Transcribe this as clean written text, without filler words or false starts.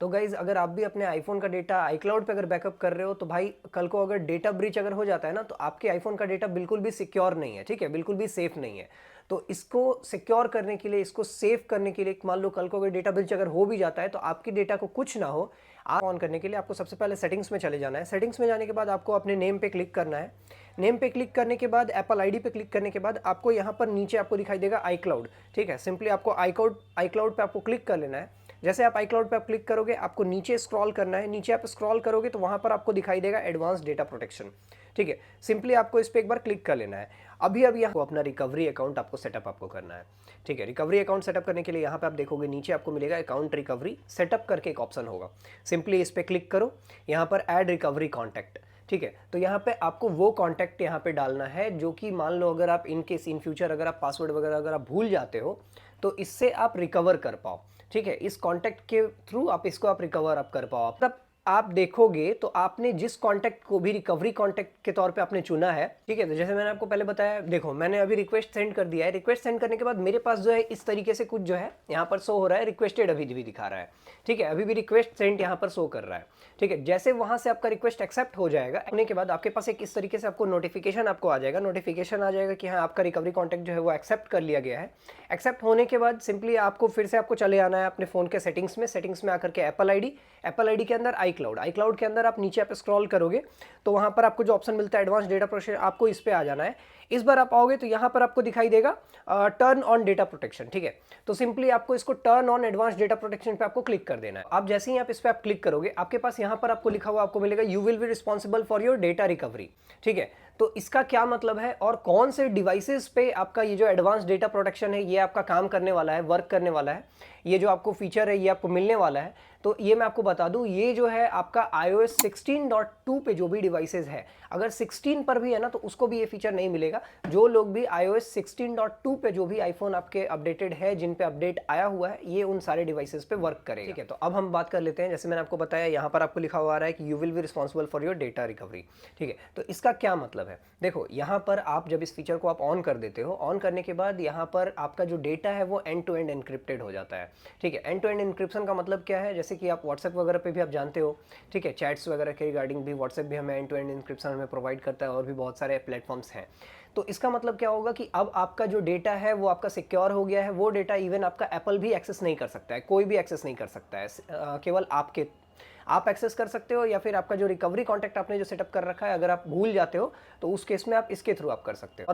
तो गाइज अगर आप भी अपने आईफोन का डेटा आईक्लाउड पे अगर बैकअप कर रहे हो तो भाई कल को अगर डेटा ब्रीच अगर हो जाता है ना तो आपके आईफोन का डेटा बिल्कुल भी सिक्योर नहीं है, ठीक है, बिल्कुल भी सेफ नहीं है। तो इसको सिक्योर करने के लिए, इसको सेफ करने के लिए, मान लो कल को अगर डेटा ब्रीच अगर हो भी जाता है तो आपकी डेटा को कुछ ना हो, आप ऑन करने के लिए आपको सबसे पहले सेटिंग्स में चले जाना है। सेटिंग्स में जाने के बाद आपको अपने नेम पे क्लिक करना है। नेम पे क्लिक करने के बाद एप्पल आईडी पे क्लिक करने के बाद आपको यहाँ पर नीचे आपको दिखाई देगा आईक्लाउड, ठीक है। सिंपली आपको आईक्लाउड पे आपको क्लिक कर लेना है। जैसे आप आईक्लाउड पे आप क्लिक करोगे आपको नीचे स्क्रॉल करना है। नीचे आप स्क्रॉल करोगे तो वहां पर आपको दिखाई देगा एडवांस डेटा प्रोटेक्शन, ठीक है। सिंपली आपको इस पर एक बार क्लिक कर लेना है। अभी यहाँ अपना रिकवरी अकाउंट आपको सेटअप आपको करना है, ठीक है। रिकवरी अकाउंट सेटअप करने के लिए यहाँ पे आप देखोगे नीचे आपको मिलेगा अकाउंट रिकवरी सेटअप करके एक ऑप्शन होगा। सिंपली इस पर क्लिक करो, यहाँ पर ऐड रिकवरी कॉन्टैक्ट, ठीक है। तो यहाँ पे आपको वो कॉन्टैक्ट यहाँ पे डालना है जो कि मान लो अगर आप इन केस इन फ्यूचर अगर आप पासवर्ड वगैरह अगर आप भूल जाते हो तो इससे आप रिकवर कर पाओ, ठीक है। इस कॉन्टैक्ट के थ्रू आप इसको आप रिकवर आप कर पाओ। तब आप देखोगे तो आपने जिस कॉन्टैक्ट को भी रिकवरी कॉन्टैक्ट के तौर पे आपने चुना है, ठीक है। तो जैसे मैंने आपको पहले बताया, देखो मैंने अभी रिक्वेस्ट सेंड कर दिया है। रिक्वेस्ट सेंड करने के बाद मेरे पास जो है इस तरीके से कुछ जो है यहाँ पर शो हो रहा है, रिक्वेस्टेड अभी भी दिखा रहा है, ठीक है। अभी भी रिक्वेस्ट सेंड यहाँ पर शो कर रहा है, ठीक है। जैसे वहां से आपका रिक्वेस्ट एक्सेप्ट हो जाएगा, होने के बाद आपके पास एक इस तरीके से आपको नोटिफिकेशन आपको आ जाएगा। नोटिफिकेशन आ जाएगा कि हाँ आपका रिकवरी कॉन्टैक्ट जो है वो एक्सेप्ट कर लिया गया है। एक्सेप्ट होने के बाद सिंपली आपको फिर से आपको चले आना है अपने फोन के सेटिंग्स में। सेटिंग्स में आकर के एप्पल आईडी के अंदर आईक्लाउड के अंदर आप नीचे आप स्क्रॉल करोगे तो वहां पर आपको जो ऑप्शन मिलता है एडवांस डेटा प्रोटेक्शन, आपको इस पे आ जाना है। इस बार आप आओगे तो यहां पर आपको दिखाई देगा टर्न ऑन डेटा प्रोटेक्शन, ठीक है। तो सिंपली आपको इसको turn on advance data protection पे आपको क्लिक कर देना है। आप जैसे ही आप इस पे आप क्लिक करोगे आपके पास यहां पर आपको लिखा हुआ आपको मिलेगा you will be responsible for your data recovery, ठीक है। तो इसका क्या मतलब है और कौन से डिवाइसेस पे आपका ये जो एडवांस डेटा प्रोटेक्शन है ये आपका काम करने वाला है, वर्क करने वाला है, ये जो आपको फीचर है ये आपको मिलने वाला है। तो ये मैं आपको बता दूं, ये जो है आपका iOS 16.2 पे जो भी डिवाइसेस है, अगर 16 पर भी है ना तो उसको भी ये फीचर नहीं मिलेगा। जो लोग भी iOS 16.2 पे जो भी आईफोन आपके अपडेटेड है, जिन पे अपडेट आया हुआ है, ये उन सारे डिवाइसेस पे वर्क करेगा, ठीक है। तो अब हम बात कर लेते हैं, जैसे मैंने आपको बताया यहाँ पर आपको लिखा हुआ आ रहा है कि you will be responsible for your data recovery, ठीक है। तो इसका क्या मतलब है, देखो यहाँ पर आप जब इस फीचर को आप ऑन कर देते हो, ऑन करने के बाद यहाँ पर आपका जो डेटा है वो एंड टू एंड एनक्रिप्टेड हो जाता है, ठीक है। एंड टू एंड एनक्रिप्शन का मतलब क्या है, जैसे कि आप व्हाट्सएप वगैरह पे भी आप जानते हो, ठीक है, चैट्स वगैरह के रिगार्डिंग भी व्हाट्सएप भी हमें एंड टू एंड एनक्रिप्शन हमें प्रोवाइड करता है और भी बहुत सारे प्लेटफॉर्म्स हैं। तो इसका मतलब क्या होगा कि अब आपका जो डेटा है वो आपका सिक्योर हो गया है। वो डेटा इवन आपका एप्पल भी एक्सेस नहीं कर सकता है, कोई भी एक्सेस नहीं कर सकता है, केवल आप एक्सेस कर सकते हो, या फिर आपका जो रिकवरी कॉन्टैक्ट आपने जो सेटअप कर रखा है अगर आप भूल जाते हो तो उस केस में आप इसके थ्रू आप कर सकते हो।